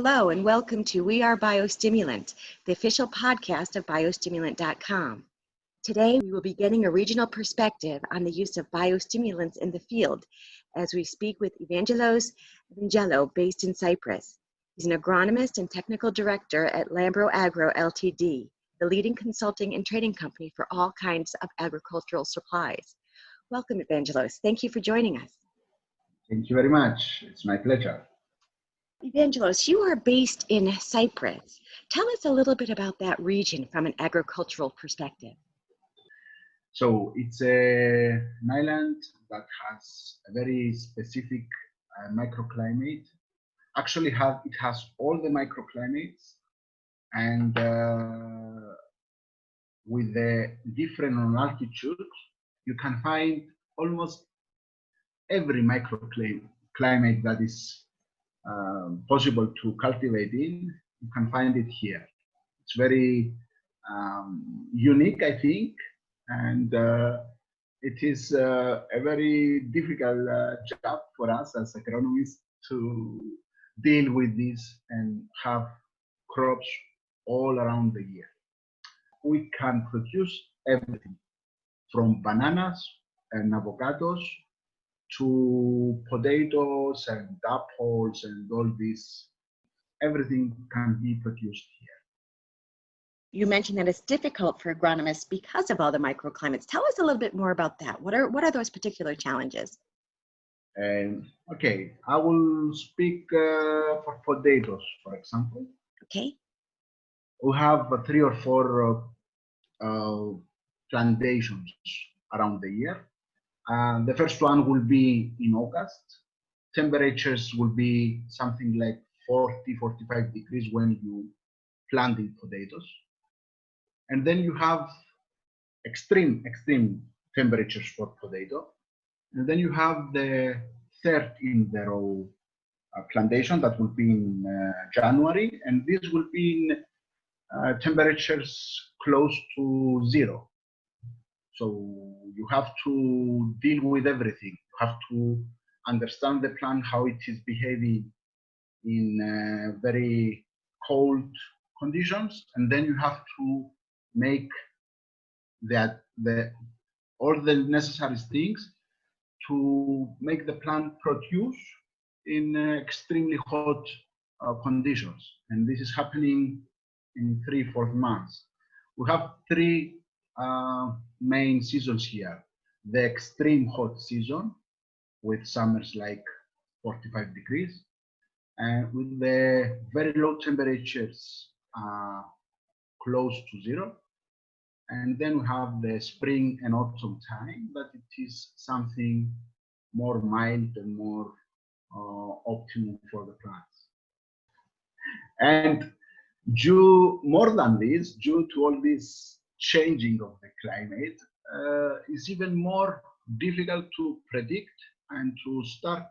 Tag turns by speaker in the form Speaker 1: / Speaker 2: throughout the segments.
Speaker 1: Hello and welcome to We Are Biostimulant, the official podcast of biostimulant.com. Today we will be getting a regional perspective on the use of biostimulants in the field as we speak with Evangelou, based in Cyprus. He's an agronomist and technical director at LambrouAgro Ltd, the leading consulting and trading company for all kinds of agricultural supplies. Welcome, Evangelos. Thank you for joining us.
Speaker 2: Thank you very much. It's my pleasure.
Speaker 1: Evangelos, you are based in Cyprus. Tell us a little bit about that region from an agricultural perspective.
Speaker 2: So it's an island that has a very specific microclimate. Actually, it has all the microclimates, and with the different on altitude, you can find almost every microclimate that is possible to cultivate in. You can find it here. It's very unique, I think, and it is a very difficult job for us as agronomists to deal with this and have crops all around the year. We can produce everything from bananas and avocados to potatoes and apples and all this. Everything can be produced here.
Speaker 1: You mentioned that it's difficult for agronomists because of all the microclimates. Tell us a little bit more about that. What are those particular challenges?
Speaker 2: Okay, I will speak for potatoes, for example.
Speaker 1: Okay.
Speaker 2: We have 3 or 4 plantations around the year. The first one will be in August. Temperatures will be something like 40-45 degrees when you planting potatoes. And then you have extreme temperatures for potato. And then you have the third in the row plantation that will be in January. And this will be in temperatures close to 0. So you have to deal with everything. You have to understand the plant, how it is behaving in very cold conditions, and then you have to make all the necessary things to make the plant produce in extremely hot conditions. And this is happening in 3-4 months. We have 3 main seasons here. The extreme hot season with summers like 45 degrees, and with the very low temperatures close to 0. And then we have the spring and autumn time, but it is something more mild and more optimal for the plants. And more than this, due to all this changing of the climate, is even more difficult to predict and to start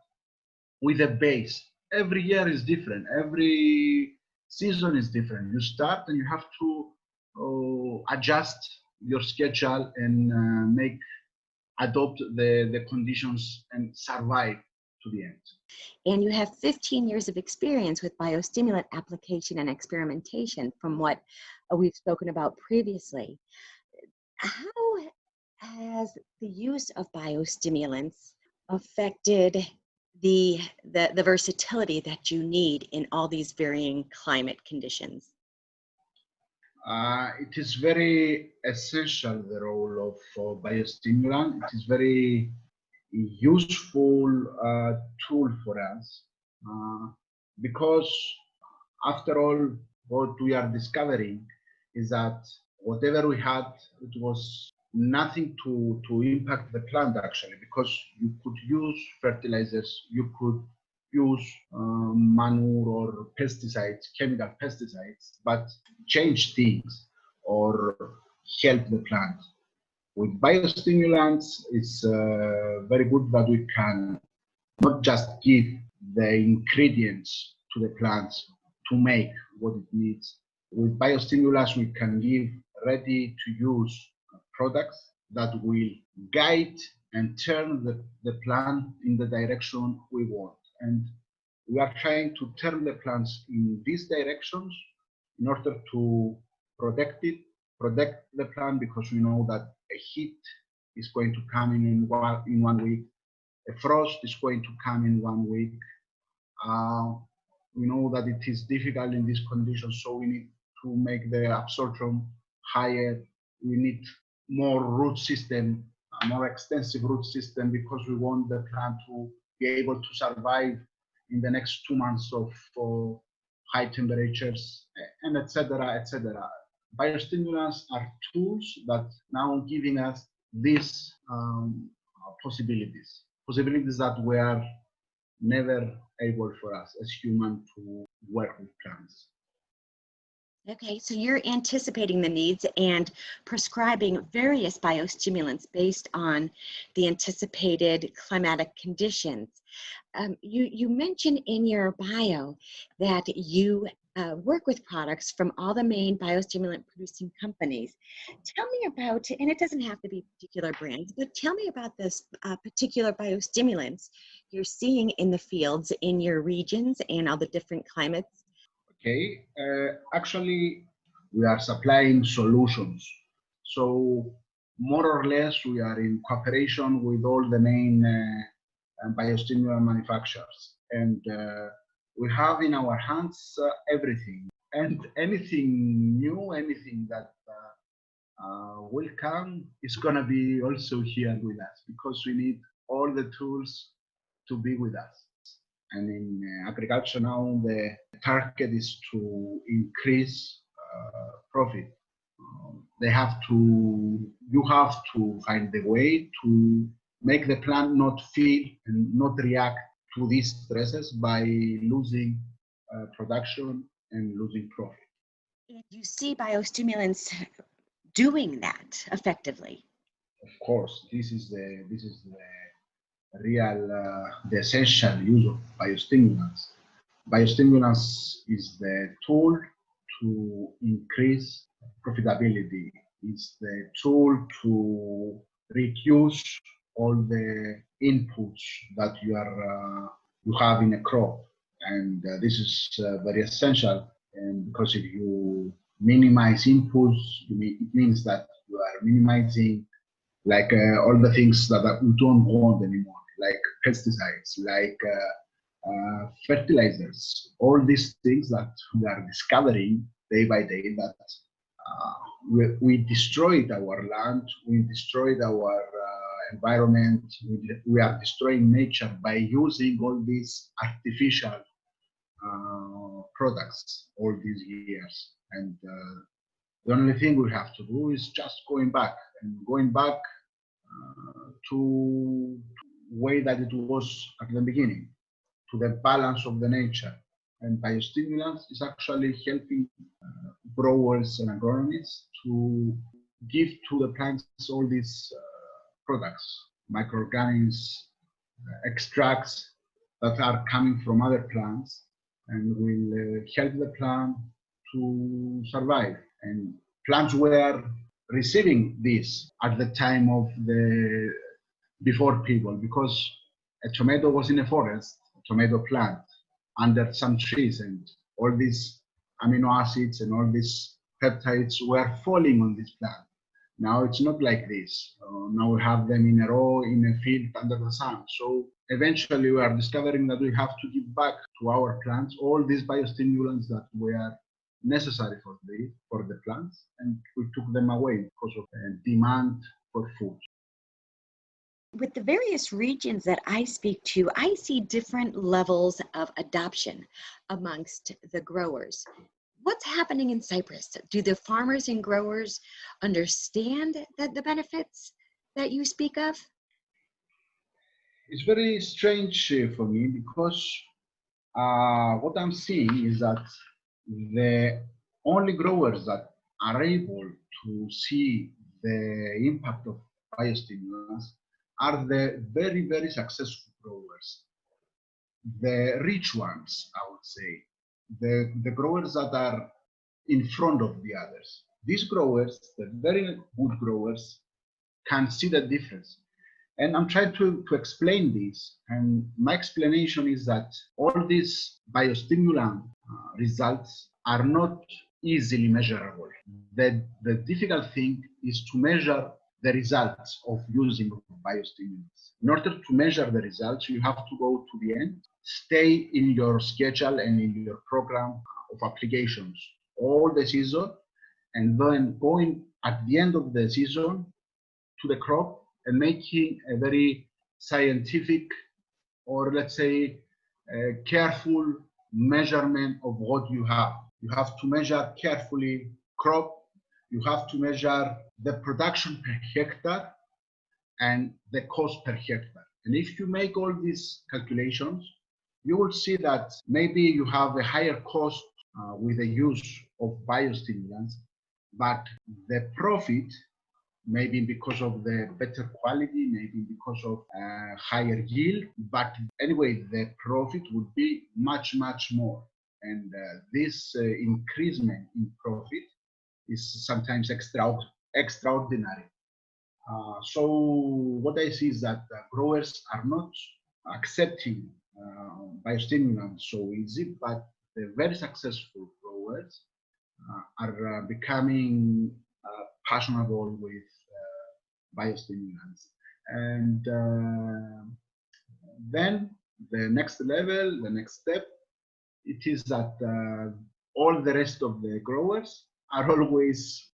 Speaker 2: with a base. Every year is different. Every season is different. You start and you have to adjust your schedule and adopt the conditions and survive to the end.
Speaker 1: And you have 15 years of experience with biostimulant application and experimentation from what we've spoken about previously. How has the use of biostimulants affected the versatility that you need in all these varying climate conditions?
Speaker 2: It is very essential, the role of biostimulant. It is very useful tool for us because after all, what we are discovering is that whatever we had, it was nothing to impact the plant actually, because you could use fertilizers, you could use manure or pesticides, chemical pesticides, but change things or help the plant. With biostimulants, it's very good that we can not just give the ingredients to the plants to make what it needs. With biostimulants, we can give ready-to-use products that will guide and turn the plant in the direction we want. And we are trying to turn the plants in these directions in order to protect the plant, because we know that a heat is going to come in 1 week, a frost is going to come in 1 week. We know that it is difficult in these conditions, so we need to make the absorption higher. We need more root system, a more extensive root system, because we want the plant to be able to survive in the next 2 months of high temperatures, and etc., etc. Biostimulants are tools that now giving us these possibilities that were never able for us as humans to work with plants.
Speaker 1: Okay, so you're anticipating the needs and prescribing various biostimulants based on the anticipated climatic conditions. You mentioned in your bio that you work with products from all the main biostimulant producing companies. Tell me about, and it doesn't have to be particular brands, but tell me about this particular biostimulants you're seeing in the fields in your regions and all the different climates.
Speaker 2: Okay, actually, we are supplying solutions. So more or less, we are in cooperation with all the main biostimulant manufacturers, and we have in our hands everything, and anything new, anything that will come is gonna be also here with us, because we need all the tools to be with us. And in agriculture now, the target is to increase profit. You have to find the way to make the plant not feel and not react to these stresses by losing production and losing profit.
Speaker 1: And you see biostimulants doing that effectively.
Speaker 2: Of course, this is the real, the essential use of biostimulants. Biostimulants is the tool to increase profitability. It's the tool to reduce all the inputs that you have in a crop, and this is very essential. And because if you minimize inputs, it means that you are minimizing like all the things that we don't want anymore, like pesticides, like fertilizers, all these things that we are discovering day by day that we destroyed our land, we destroyed our environment, we are destroying nature by using all these artificial products all these years. And the only thing we have to do is just going back to way that it was at the beginning, to the balance of the nature. And biostimulants is actually helping growers and agronomists to give to the plants all these products, microorganisms, extracts that are coming from other plants and will help the plant to survive. And plants were receiving this at the time of the before people, because a tomato was in a forest, a tomato plant under some trees, and all these amino acids and all these peptides were falling on this plant. Now it's not like this. Now we have them in a row in a field under the sun. So eventually we are discovering that we have to give back to our plants all these biostimulants that were necessary for the plants, and we took them away because of demand for food.
Speaker 1: With the various regions that I speak to, I see different levels of adoption amongst the growers. What's happening in Cyprus? Do the farmers and growers understand the benefits that you speak of?
Speaker 2: It's very strange for me, because what I'm seeing is that the only growers that are able to see the impact of biostimulants are the very, very successful growers, the rich ones, I would say, the growers that are in front of the others. These growers, the very good growers, can see the difference. And I'm trying to explain this. And my explanation is that all these biostimulant results are not easily measurable. The difficult thing is to measure the results of using biostimulants. In order to measure the results, you have to go to the end, stay in your schedule and in your program of applications all the season, and then going at the end of the season to the crop and making a very scientific, or let's say careful measurement of what you have. You have to measure carefully crop, you have to measure the production per hectare and the cost per hectare. And if you make all these calculations, you will see that maybe you have a higher cost with the use of biostimulants, but the profit, maybe because of the better quality, maybe because of higher yield, but anyway, the profit would be much, much more. And this increasement in profit is sometimes extraordinary. So what I see is that growers are not accepting biostimulants so easy, but the very successful growers are becoming fashionable with biostimulants. And then the next level, the next step, it is that all the rest of the growers are always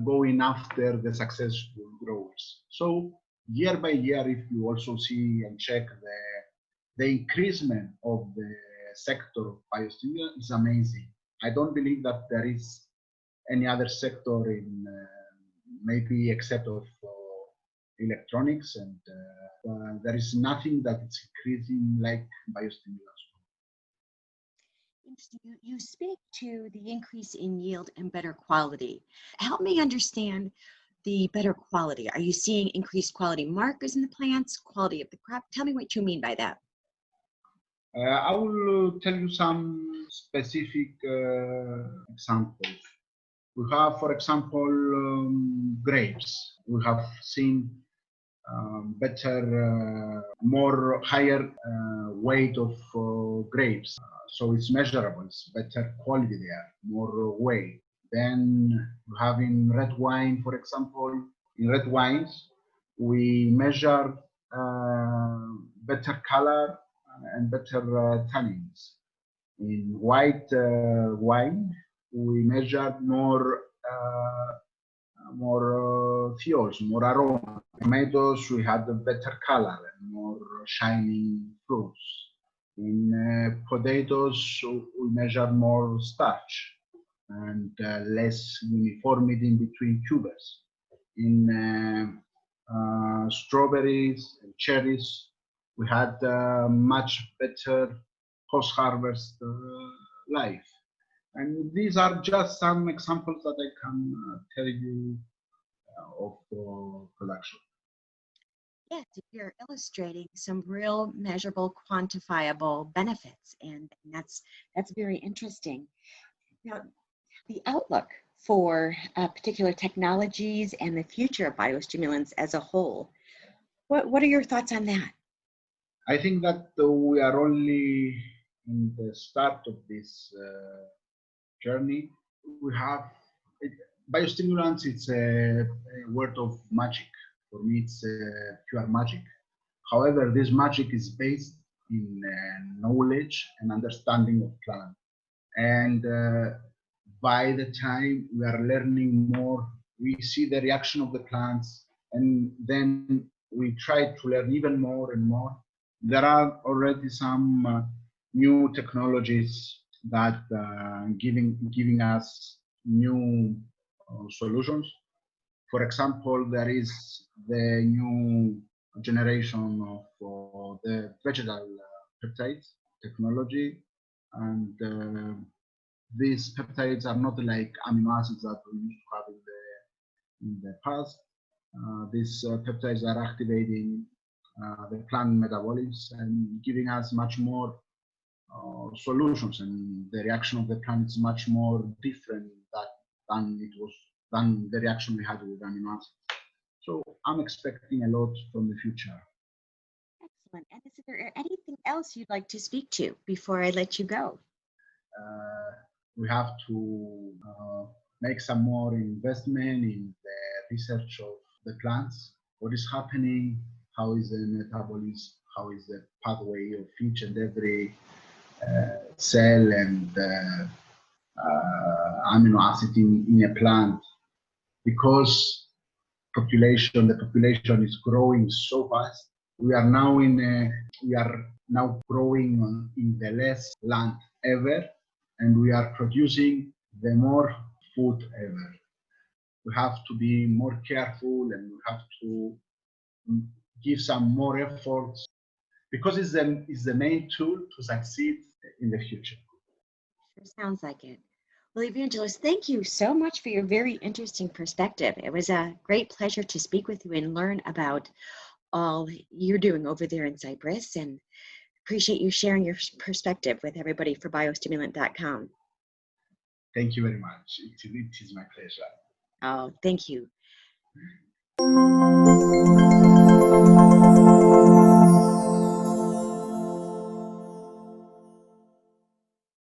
Speaker 2: going after the successful growers. So year by year, if you also see and check the increasement of the sector of biostimulant is amazing. I don't believe that there is any other sector in maybe except of electronics, and there is nothing that is increasing like biostimulants.
Speaker 1: You speak to the increase in yield and better quality. Help me understand the better quality. Are you seeing increased quality markers in the plants, quality of the crop? Tell me what you mean by that.
Speaker 2: I will tell you some specific examples. We have, for example, grapes. We have seen better, more higher weight of grapes. So it's measurable, it's better quality there, more weight. Then we have in red wine, for example, in red wines, we measure better color and better tannins. In white wine, we measure more fuels, more aroma. Tomatoes, we had a better color and more shining fruits. In potatoes, we measure more starch and less uniformity in between tubers. In strawberries and cherries, we had much better post-harvest life. And these are just some examples that I can tell you of production.
Speaker 1: Yes, you're illustrating some real measurable, quantifiable benefits, and that's very interesting. Now, the outlook for particular technologies and the future of biostimulants as a whole, what are your thoughts on that?
Speaker 2: I think that we are only in the start of this journey. We have biostimulants. It's a word of magic. For me, it's pure magic. However, this magic is based in knowledge and understanding of plant. And by the time we are learning more, we see the reaction of the plants, and then we try to learn even more and more. There are already some new technologies that giving us new solutions. For example, there is the new generation of the vegetal peptides technology, and these peptides are not like amino acids that we used to have in the past. These peptides are activating the plant metabolisms and giving us much more solutions, and the reaction of the plant is much more different than the reaction we had with amino acids. So I'm expecting a lot from the future.
Speaker 1: Excellent. And is there anything else you'd like to speak to before I let you go?
Speaker 2: We have to make some more investment in the research of the plants. What is happening? How is the metabolism? How is the pathway of each and every cell and amino acid in a plant? Because the population is growing so fast. We are now growing in the less land ever, and we are producing the more food ever. We have to be more careful, and we have to give some more efforts because it's the main tool to succeed in the future.
Speaker 1: Sure sounds like it. Well, Evangelos, thank you so much for your very interesting perspective. It was a great pleasure to speak with you and learn about all you're doing over there in Cyprus, and appreciate you sharing your perspective with everybody for biostimulant.com.
Speaker 2: Thank you very much. It is my pleasure.
Speaker 1: Oh, thank you.